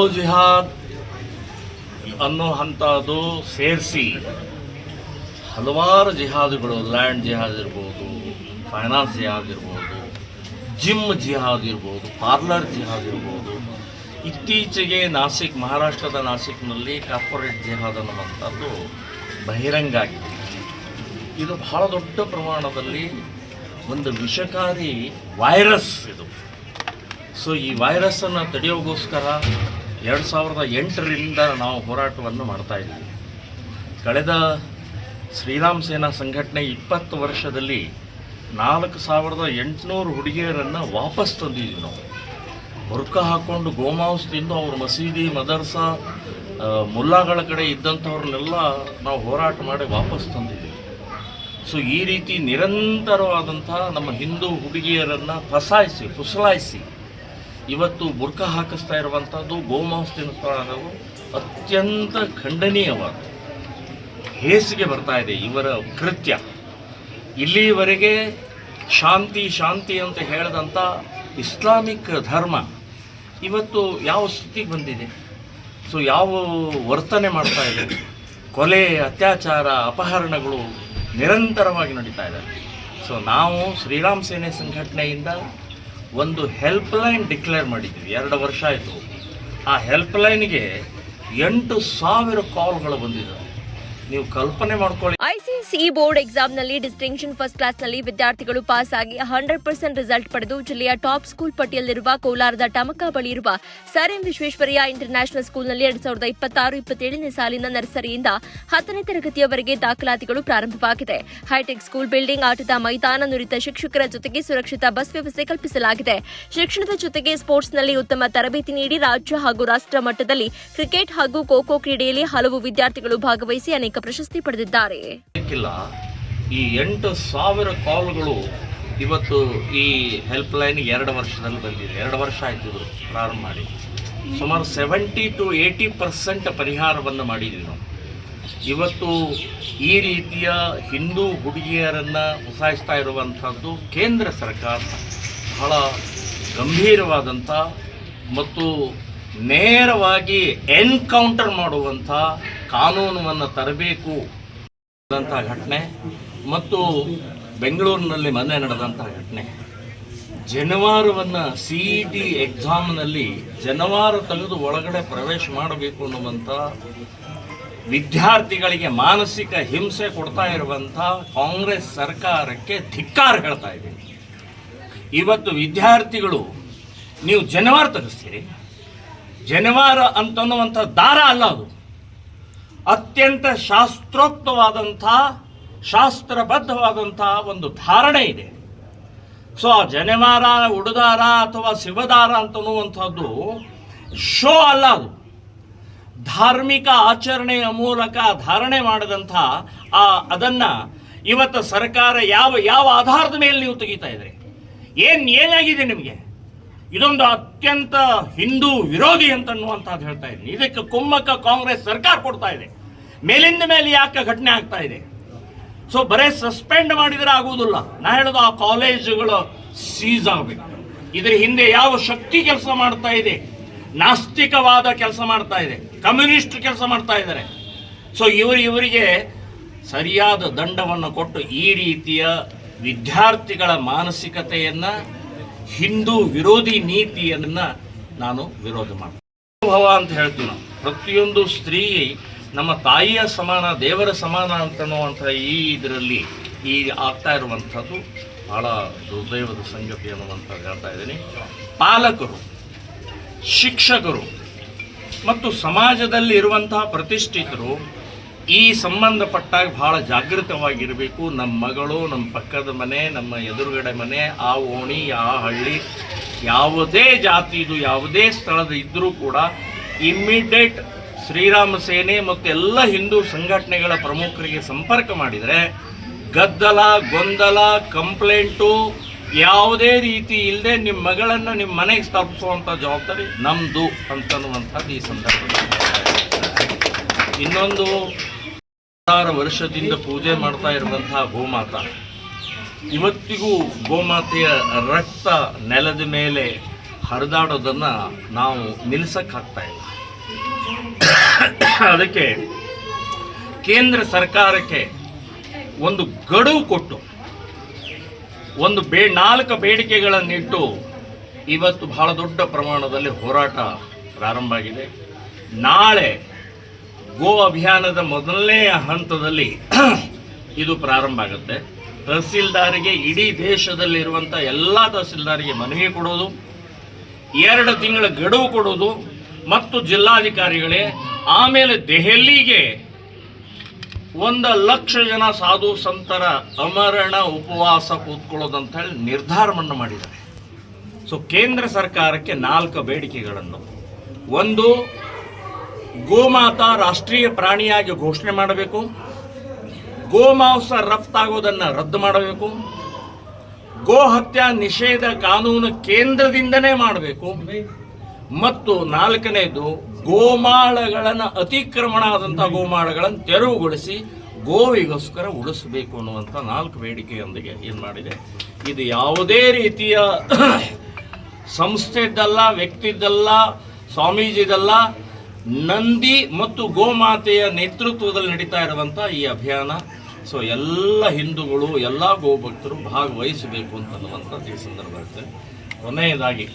Love ಜಿಹಾದ್ ಅನ್ನೋ ಅಂಥದ್ದು ಸೇರಿಸಿ ಹಲವಾರು ಜಿಹಾದ್ಗಳು, ಲ್ಯಾಂಡ್ ಜಿಹಾದ್ ಇರ್ಬೋದು, ಫೈನಾನ್ಸ್ ಜಿಹಾದ್ ಇರ್ಬೋದು, ಜಿಮ್ ಜಿಹಾದ್ ಇರ್ಬೋದು, ಪಾರ್ಲರ್ ಜಿಹಾದ್ ಇರ್ಬೋದು. ಇತ್ತೀಚೆಗೆ ಮಹಾರಾಷ್ಟ್ರದ ನಾಸಿಕ್ನಲ್ಲಿ ಕಾರ್ಪೊರೇಟ್ ಜಿಹಾದ್ ಅನ್ನುವಂಥದ್ದು ಬಹಿರಂಗ ಆಗಿದೆ. ಇದು ಬಹಳ ದೊಡ್ಡ ಪ್ರಮಾಣದಲ್ಲಿ ಒಂದು ವಿಷಕಾರಿ ವೈರಸ್ ಇದು. ಸೊ ಈ ವೈರಸ್ಸನ್ನು ತಡೆಯೋಗೋಸ್ಕರ 2008ರಿಂದ ನಾವು ಹೋರಾಟವನ್ನು ಮಾಡ್ತಾಯಿದ್ದೀವಿ. ಕಳೆದ ಶ್ರೀರಾಮ್ ಸೇನಾ ಸಂಘಟನೆ 20 ವರ್ಷದಲ್ಲಿ 4800 ಹುಡುಗಿಯರನ್ನು ವಾಪಸ್ ತಂದಿದ್ದೀವಿ ನಾವು. ಬುರ್ಕ ಹಾಕ್ಕೊಂಡು ಗೋಮಾಂಸ ತಿಂದು ಅವ್ರ ಮಸೀದಿ, ಮದರ್ಸಾ, ಮುಲ್ಲಾಗಳ ಕಡೆ ಇದ್ದಂಥವ್ರನ್ನೆಲ್ಲ ನಾವು ಹೋರಾಟ ಮಾಡಿ ವಾಪಸ್ ತಂದಿದ್ದೀವಿ. ಸೊ ಈ ರೀತಿ ನಿರಂತರವಾದಂಥ ನಮ್ಮ ಹಿಂದೂ ಹುಡುಗಿಯರನ್ನು ಫುಸಲಾಯಿಸಿ ಇವತ್ತು ಬುರ್ಕ ಹಾಕಿಸ್ತಾ ಇರುವಂಥದ್ದು, ಗೋಮಾಂಸ ತಿನ್ನಿಸ್ತಾ ಇರೋದು ಅತ್ಯಂತ ಖಂಡನೀಯವಾದ ಹೇಸಿಗೆ ಬರ್ತಾ ಇದೆ ಇವರ ಕೃತ್ಯ. ಇಲ್ಲಿವರೆಗೆ ಶಾಂತಿ ಅಂತ ಹೇಳಿದಂಥ ಇಸ್ಲಾಮಿಕ್ ಧರ್ಮ ಇವತ್ತು ಯಾವ ಸ್ಥಿತಿಗೆ ಬಂದಿದೆ? ಸೊ ಯಾವ ವರ್ತನೆ ಮಾಡ್ತಾ ಇದೆ? ಕೊಲೆ, ಅತ್ಯಾಚಾರ, ಅಪಹರಣಗಳು ನಿರಂತರವಾಗಿ ನಡೀತಾ ಇದೆ. ಸೊ ನಾವು ಶ್ರೀರಾಮ್ ಸೇನೆ ಸಂಘಟನೆಯಿಂದ ಒಂದು ಹೆಲ್ಪ್ಲೈನ್ ಡಿಕ್ಲೇರ್ ಮಾಡಿದ್ವಿ. 2 ವರ್ಷ ಆಯಿತು. ಆ ಹೆಲ್ಪ್ಲೈನ್ಗೆ 8,000 ಕಾಲ್ಗಳು ಬಂದಿದೆ. ನೀವು ಕಲ್ಪನೆ ಮಾಡ್ಕೊಳ್ಳಿ. ಐಸಿಎಸ್ಇ ಬೋರ್ಡ್ ಎಕ್ಸಾಮ್ನಲ್ಲಿ ಡಿಸ್ಟಿಂಕ್ಷನ್ ಫಸ್ಟ್ ಕ್ಲಾಸ್ನಲ್ಲಿ ವಿದ್ಯಾರ್ಥಿಗಳು ಪಾಸ್ ಆಗಿ 100% ರಿಸಲ್ಟ್ ಪಡೆದು ಜಿಲ್ಲೆಯ ಟಾಪ್ ಸ್ಕೂಲ್ ಪಟ್ಟಿಯಲ್ಲಿರುವ ಕೋಲಾರದ ಟಮಕ ಬಳಿ ಇರುವ ಸರ್ ಎಂ ವಿಶ್ವೇಶ್ವರಯ್ಯ ಇಂಟರ್ನ್ಯಾಷನಲ್ ಸ್ಕೂಲ್ನಲ್ಲಿ 2026-27ನೇ ಸಾಲಿನ ನರ್ಸರಿಯಿಂದ 10ನೇ ತರಗತಿಯವರೆಗೆ ದಾಖಲಾತಿಗಳು ಪ್ರಾರಂಭವಾಗಿದೆ. ಹೈಟೆಕ್ ಸ್ಕೂಲ್ ಬಿಲ್ಡಿಂಗ್, ಆಟದ ಮೈದಾನ, ನುರಿತ ಶಿಕ್ಷಕರ ಜೊತೆಗೆ ಸುರಕ್ಷಿತ ಬಸ್ ವ್ಯವಸ್ಥೆ ಕಲ್ಪಿಸಲಾಗಿದೆ. ಶಿಕ್ಷಣದ ಜೊತೆಗೆ ಸ್ಪೋರ್ಟ್ಸ್ನಲ್ಲಿ ಉತ್ತಮ ತರಬೇತಿ ನೀಡಿ ರಾಜ್ಯ ಹಾಗೂ ರಾಷ್ಟ್ರ ಮಟ್ಟದಲ್ಲಿ ಕ್ರಿಕೆಟ್ ಹಾಗೂ ಖೋ-ಖೋ ಕ್ರೀಡೆಯಲ್ಲಿ ಹಲವು ವಿದ್ಯಾರ್ಥಿಗಳು ಭಾಗವಹಿಸಿ ಅನೇಕ ಪ್ರಶಸ್ತಿ ಪಡೆದಿದ್ದಾರೆ. ಈ 8,000 ಕಾಲ್ಗಳು ಇವತ್ತು ಈ ಹೆಲ್ಪ್ ಲೈನ್ 2 ವರ್ಷದಲ್ಲಿ ಬಂದಿದೆ. 2 ವರ್ಷ ಆಯ್ತು ಇದು ಪ್ರಾರಂಭ ಮಾಡಿ. ಸುಮಾರು 70 to 80% ಪರಿಹಾರವನ್ನು ಮಾಡಿದ್ದೀವಿ ನಾವು. ಇವತ್ತು ಈ ರೀತಿಯ ಹಿಂದೂ ಹುಡುಗಿಯರನ್ನು ಉಸಾಯಿಸ್ತಾ ಇರುವಂಥದ್ದು ಕೇಂದ್ರ ಸರ್ಕಾರ ಬಹಳ ಗಂಭೀರವಾದಂಥ ಮತ್ತು ನೇರವಾಗಿ ಎನ್ಕೌಂಟರ್ ಮಾಡುವಂಥ ಕಾನೂನನ್ನು ತರಬೇಕು ಅಂತ ಘಟನೆ ಮತ್ತು ಬೆಂಗಳೂರಿನಲ್ಲಿ ಮೊನ್ನೆ ನಡೆದಂಥ ಘಟನೆ. ಜನವಾರವನ್ನು CET ಎಕ್ಸಾಮ್ನಲ್ಲಿ ಜನವಾರ ತೆಗೆದು ಒಳಗಡೆ ಪ್ರವೇಶ ಮಾಡಬೇಕು ಅನ್ನುವಂಥ ವಿದ್ಯಾರ್ಥಿಗಳಿಗೆ ಮಾನಸಿಕ ಹಿಂಸೆ ಕೊಡ್ತಾ ಇರುವಂಥ ಕಾಂಗ್ರೆಸ್ ಸರ್ಕಾರಕ್ಕೆ ಧಿಕ್ಕಾರ ಹೇಳ್ತಾ ಇದ್ದೀನಿ. ಇವತ್ತು ವಿದ್ಯಾರ್ಥಿಗಳು ನೀವು ಜನವಾರ ತೆಗೆಸ್ತೀರಿ. ಜನವಾರ ಅಂತನ್ನುವಂಥ ದಾರ ಅಲ್ಲ, ಅದು ಅತ್ಯಂತ ಶಾಸ್ತ್ರೋಕ್ತವಾದಂಥ, ಶಾಸ್ತ್ರಬದ್ಧವಾದಂಥ ಒಂದು ಧಾರಣೆ ಇದೆ. ಸೊ ಆ ಜನೆವಾರ, ಉಡುದಾರ ಅಥವಾ ಶಿವದಾರ ಅಂತನ್ನುವಂಥದ್ದು ಶೋ ಅಲ್ಲ, ಅದು ಧಾರ್ಮಿಕ ಆಚರಣೆಯ ಮೂಲಕ ಧಾರಣೆ ಮಾಡಿದಂಥ ಅದನ್ನು ಇವತ್ತು ಸರ್ಕಾರ ಯಾವ ಆಧಾರದ ಮೇಲೆ ನೀವು ತೆಗಿತಾ ಇದ್ರಿ? ಏನಾಗಿದೆ ನಿಮಗೆ? ಇದೊಂದು ಅತ್ಯಂತ ಹಿಂದೂ ವಿರೋಧಿ ಅಂತನ್ನುವಂಥದ್ದು ಹೇಳ್ತಾ ಇದ್ದೀನಿ. ಇದಕ್ಕೆ ಕುಮ್ಮಕ್ಕ ಕಾಂಗ್ರೆಸ್ ಸರ್ಕಾರ ಕೊಡ್ತಾ ಇದೆ. ಮೇಲಿಂದ ಮೇಲೆ ಯಾಕೆ ಘಟನೆ ಆಗ್ತಾ ಇದೆ? ಸೊ ಬರೇ ಸಸ್ಪೆಂಡ್ ಮಾಡಿದರೆ ಆಗುವುದಿಲ್ಲ. ನಾ ಹೇಳೋದು ಆ ಕಾಲೇಜುಗಳು ಸೀಸ್ ಆಗಬೇಕು. ಇದರ ಹಿಂದೆ ಯಾವ ಶಕ್ತಿ ಕೆಲಸ ಮಾಡ್ತಾ ಇದೆ? ನಾಸ್ತಿಕವಾದ ಕೆಲಸ ಮಾಡ್ತಾ ಇದೆ, ಕಮ್ಯುನಿಸ್ಟ್ ಕೆಲಸ ಮಾಡ್ತಾ ಇದ್ದಾರೆ. ಸೊ ಇವರಿಗೆ ಸರಿಯಾದ ದಂಡವನ್ನು ಕೊಟ್ಟು ಈ ರೀತಿಯ ವಿದ್ಯಾರ್ಥಿಗಳ ಮಾನಸಿಕತೆಯನ್ನು, ಹಿಂದೂ ವಿರೋಧಿ ನೀತಿಯನ್ನು ನಾನು ವಿರೋಧ ಮಾಡ್ತೀನಿ. ಭವ ಅಂತ ಹೇಳ್ತೀವಿ ನಾವು. ಪ್ರತಿಯೊಂದು ಸ್ತ್ರೀ ನಮ್ಮ ತಾಯಿಯ ಸಮಾನ, ದೇವರ ಸಮಾನ ಅಂತನ್ನುವಂಥ ಇದರಲ್ಲಿ ಆಗ್ತಾ ಇರುವಂಥದ್ದು ಬಹಳ ದುರ್ದೈವದ ಸಂಗತಿ ಅನ್ನುವಂಥದ್ದು ಹೇಳ್ತಾ ಇದ್ದೀನಿ. ಪಾಲಕರು, ಶಿಕ್ಷಕರು ಮತ್ತು ಸಮಾಜದಲ್ಲಿ ಇರುವಂತಹ ಪ್ರತಿಷ್ಠಿತರು ಈ ಸಂಬಂಧಪಟ್ಟಾಗ ಬಹಳ ಜಾಗೃತವಾಗಿರಬೇಕು. ನಮ್ಮ ಮಗಳು, ನಮ್ಮ ಪಕ್ಕದ ಮನೆ, ನಮ್ಮ ಎದುರುಗಡೆ ಮನೆ, ಆ ಓಣಿ, ಆ ಹಳ್ಳಿ, ಯಾವುದೇ ಜಾತಿದು ಯಾವುದೇ ಸ್ಥಳದ ಇದ್ದರೂ ಕೂಡ ಇಮ್ಮಿಡಿಯೇಟ್ ಶ್ರೀರಾಮ ಸೇನೆ ಮತ್ತು ಎಲ್ಲ ಹಿಂದೂ ಸಂಘಟನೆಗಳ ಪ್ರಮುಖರಿಗೆ ಸಂಪರ್ಕ ಮಾಡಿದರೆ ಗದ್ದಲ, ಗೊಂದಲ, ಕಂಪ್ಲೇಂಟು ಯಾವುದೇ ರೀತಿ ಇಲ್ಲದೆ ನಿಮ್ಮ ಮಗಳನ್ನು ನಿಮ್ಮ ಮನೆಗೆ ಸ್ಥಾಪಿಸುವಂಥ ಜವಾಬ್ದಾರಿ ನಮ್ಮದು ಅಂತನ್ನುವಂಥದ್ದು ಈ ಸಂದರ್ಭದಲ್ಲಿ. ಇನ್ನೊಂದು 16 ವರ್ಷದಿಂದ ಪೂಜೆ ಮಾಡ್ತಾ ಇರುವಂತಹ ಗೋಮಾತಾ, ಇವತ್ತಿಗೂ ಗೋಮಾತೆಯ ರಕ್ತ ನೆಲದ ಮೇಲೆ ಹರಿದಾಡೋದನ್ನು ನಾವು ನಿಲ್ಲಿಸೋಕ್ಕಾಗ್ತಾ ಇಲ್ಲ. ಅದಕ್ಕೆ ಕೇಂದ್ರ ಸರ್ಕಾರಕ್ಕೆ ಒಂದು ಗಡುವು ಕೊಟ್ಟು ಒಂದು 4 ಬೇಡಿಕೆಗಳನ್ನಿಟ್ಟು ಇವತ್ತು ಬಹಳ ದೊಡ್ಡ ಪ್ರಮಾಣದಲ್ಲಿ ಹೋರಾಟ ಪ್ರಾರಂಭ ಆಗಿದೆ. ನಾಳೆ ಗೋ ಅಭಿಯಾನದ ಮೊದಲನೇ ಹಂತದಲ್ಲಿ ಇದು ಪ್ರಾರಂಭ ಆಗುತ್ತೆ. ತಹಸೀಲ್ದಾರಿಗೆ, ಇಡೀ ದೇಶದಲ್ಲಿರುವಂಥ ಎಲ್ಲ ತಹಸೀಲ್ದಾರಿಗೆ ಮನವಿ ಕೊಡೋದು, 2 ತಿಂಗಳ ಗಡುವು ಕೊಡೋದು ಮತ್ತು ಜಿಲ್ಲಾಧಿಕಾರಿಗಳೇ ಆಮೇಲೆ ದೆಹಲಿಗೆ 1,00,000 ಜನ ಸಾಧು ಸಂತರ ಅಮರಣ ಉಪವಾಸ ಕೂತ್ಕೊಳ್ಳೋದಂತ ಹೇಳಿ ನಿರ್ಧಾರವನ್ನು ಮಾಡಿದ್ದಾರೆ. ಸೊ ಕೇಂದ್ರ ಸರ್ಕಾರಕ್ಕೆ 4 ಬೇಡಿಕೆಗಳನ್ನು, ಒಂದು, ಗೋಮಾತಾ ರಾಷ್ಟ್ರೀಯ ಪ್ರಾಣಿಯಾಗಿ ಘೋಷಣೆ ಮಾಡಬೇಕು, ಗೋಮಾಂಸ ರಫ್ತಾಗೋದನ್ನು ರದ್ದು ಮಾಡಬೇಕು, ಗೋ ಹತ್ಯೆ ನಿಷೇಧ ಕಾನೂನು ಕೇಂದ್ರದಿಂದನೇ ಮಾಡಬೇಕು, ಮತ್ತು 4ನೇದು ಗೋಮಾಳಗಳನ್ನು ಅತಿಕ್ರಮಣ ಆದಂಥ ಗೋಮಾಳಗಳನ್ನು ತೆರವುಗೊಳಿಸಿ ಗೋವಿಗೋಸ್ಕರ ಉಳಿಸಬೇಕು ಅನ್ನುವಂಥ 4 ಬೇಡಿಕೆಯೊಂದಿಗೆ ಏನು ಮಾಡಿದೆ. ಇದು ಯಾವುದೇ ರೀತಿಯ ಸಂಸ್ಥೆದ್ದಲ್ಲ, ವ್ಯಕ್ತಿದ್ದಲ್ಲ, ಸ್ವಾಮೀಜಿದಲ್ಲ, ನಂದಿ ಮತ್ತು ಗೋಮಾತೆಯ ನೇತೃತ್ವದಲ್ಲಿ ನಡೀತಾ ಇರುವಂಥ ಈ ಅಭಿಯಾನ. ಸೊ ಎಲ್ಲ ಹಿಂದೂಗಳು, ಎಲ್ಲ ಗೋಭಕ್ತರು ಭಾಗವಹಿಸಬೇಕು ಅಂತನ್ನುವಂಥದ್ದು ಈ ಸಂದರ್ಭದಲ್ಲಿ. ಕೊನೆಯದಾಗಿ